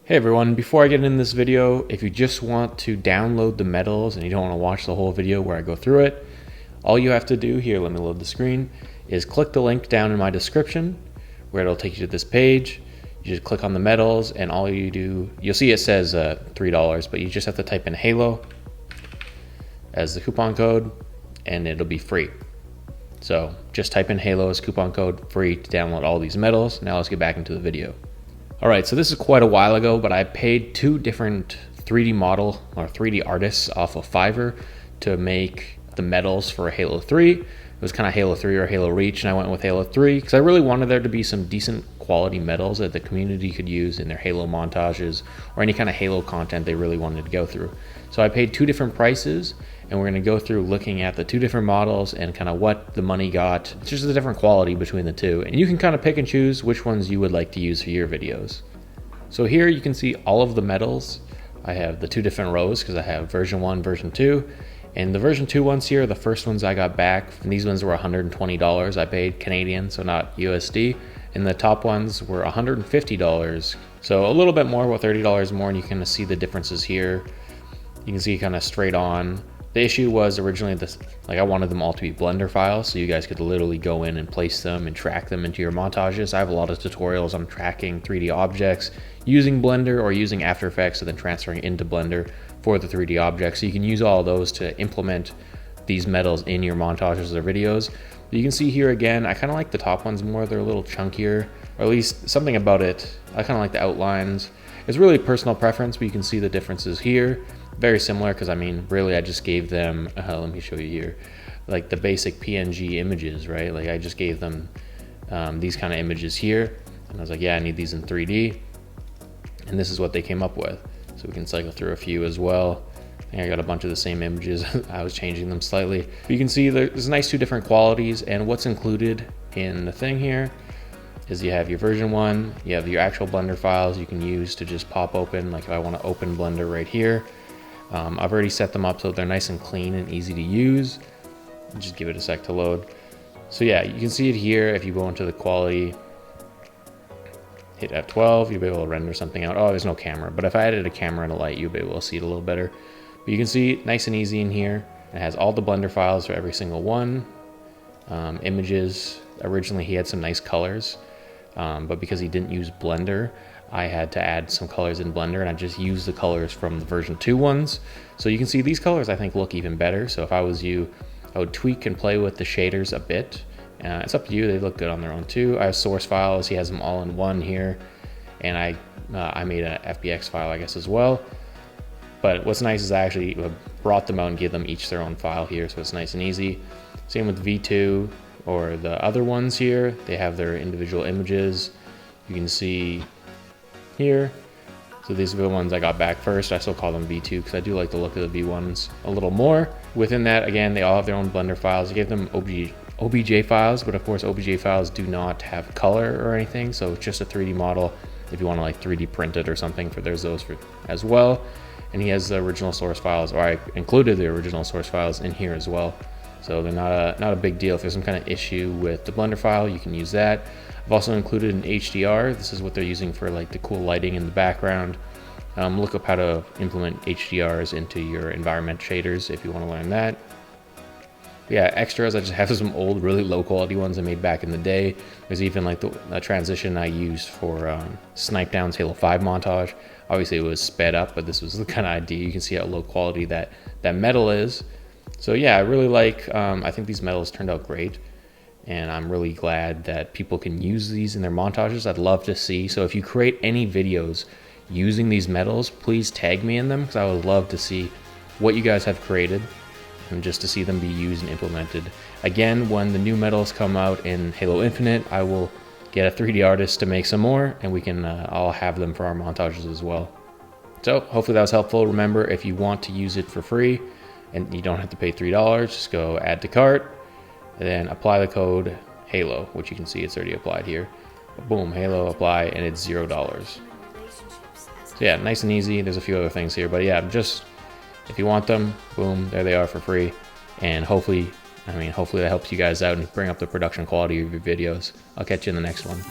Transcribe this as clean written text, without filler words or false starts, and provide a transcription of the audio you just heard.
Hey everyone, before I get into this video, if you just want to download the medals and you don't want to watch the whole video where I go through it, all you have to do here, let me load the screen, is click the link down in my description where it'll take you to this page. You just click on the medals and all you do, you'll see it says $3, but you just have to type in Halo as the coupon code and it'll be free. So just type in Halo as coupon code, free to download all these medals. Now let's get back into the video. All right, so this is quite a while ago, but I paid two different 3D model or 3D artists off of Fiverr to make the medals for Halo 3. It was kind of Halo 3 or Halo Reach, and I went with Halo 3 because I really wanted there to be some decent quality medals that the community could use in their Halo montages or any kind of Halo content they really wanted to go through. So I paid two different prices, and we're going to go through looking at the two different models and kind of what the money got. It's just a different quality between the two, and you can kind of pick and choose which ones you would like to use for your videos. So here you can see all of the medals. I have the two different rows because I have version 1, version 2. And the version 2 ones here, the first ones I got back, and these ones were $120 I paid Canadian, so not USD. And the top ones were $150. So a little bit more, about $30 more, and you can see the differences here. You can see kind of straight on. The issue was originally this, like I wanted them all to be Blender files, so you guys could literally go in and place them and track them into your montages. I have a lot of tutorials on tracking 3D objects using Blender or using After Effects and then transferring into Blender for the 3D objects. So you can use all of those to implement these medals in your montages or videos. But you can see here again, I kind of like the top ones more. They're a little chunkier, or at least something about it. I kind of like the outlines. It's really personal preference, but you can see the differences here. Very similar because I mean, really I just gave them, let me show you here, like the basic PNG images, right? Like I just gave them these kind of images here. And I was like, yeah, I need these in 3D. And this is what they came up with. So we can cycle through a few as well. I think I got a bunch of the same images. I was changing them slightly. But you can see there's nice two different qualities, and what's included in the thing here is you have your version 1, you have your actual Blender files you can use to just pop open. Like if I want to open Blender right here, I've already set them up so they're nice and clean and easy to use. Just give it a sec to load. So yeah, you can see it here. If you go into the quality, hit F12, you'll be able to render something out. Oh, there's no camera, but if I added a camera and a light, you'll be able to see it a little better. But you can see nice and easy in here. It has all the Blender files for every single one. Images, originally he had some nice colors, but because he didn't use Blender, I had to add some colors in Blender, and I just used the colors from the version 2 ones. So you can see these colors I think look even better. So if I was you, I would tweak and play with the shaders a bit. It's up to you, they look good on their own too. I have source files, he has them all in one here. And I made an FBX file I guess as well. But what's nice is I actually brought them out and gave them each their own file here, so it's nice and easy. Same with V2 or the other ones here, they have their individual images. You can see here. So these are the ones I got back first. I still call them V2 because I do like the look of the V1s a little more. Within that, again, they all have their own Blender files. I gave them OBJ files, but of course OBJ files do not have color or anything, so it's just a 3D model. If you want to like 3D print it or something, there's those for as well. And he has the original source files, or I included the original source files in here as well. So they're not a big deal. If there's some kind of issue with the Blender file, you can use that. I've also included an HDR. This is what they're using for like the cool lighting in the background. Look up how to implement HDRs into your environment shaders if you want to learn that. Yeah, extras, I just have some old, really low quality ones I made back in the day. There's even like the transition I used for Snipe Down's Halo 5 montage. Obviously it was sped up, but this was the kind of idea. You can see how low quality that metal is. So yeah, I really like, I think these medals turned out great. And I'm really glad that people can use these in their montages. I'd love to see. So if you create any videos using these medals, please tag me in them because I would love to see what you guys have created and just to see them be used and implemented. Again, when the new medals come out in Halo Infinite, I will get a 3D artist to make some more, and we can all have them for our montages as well. So hopefully that was helpful. Remember, if you want to use it for free and you don't have to pay $3, just go add to cart and then apply the code Halo, which you can see it's already applied here. Boom, Halo, apply, and it's $0. So yeah, nice and easy. There's a few other things here, but yeah, just if you want them, boom, there they are for free. And hopefully that helps you guys out and bring up the production quality of your videos. I'll catch you in the next one.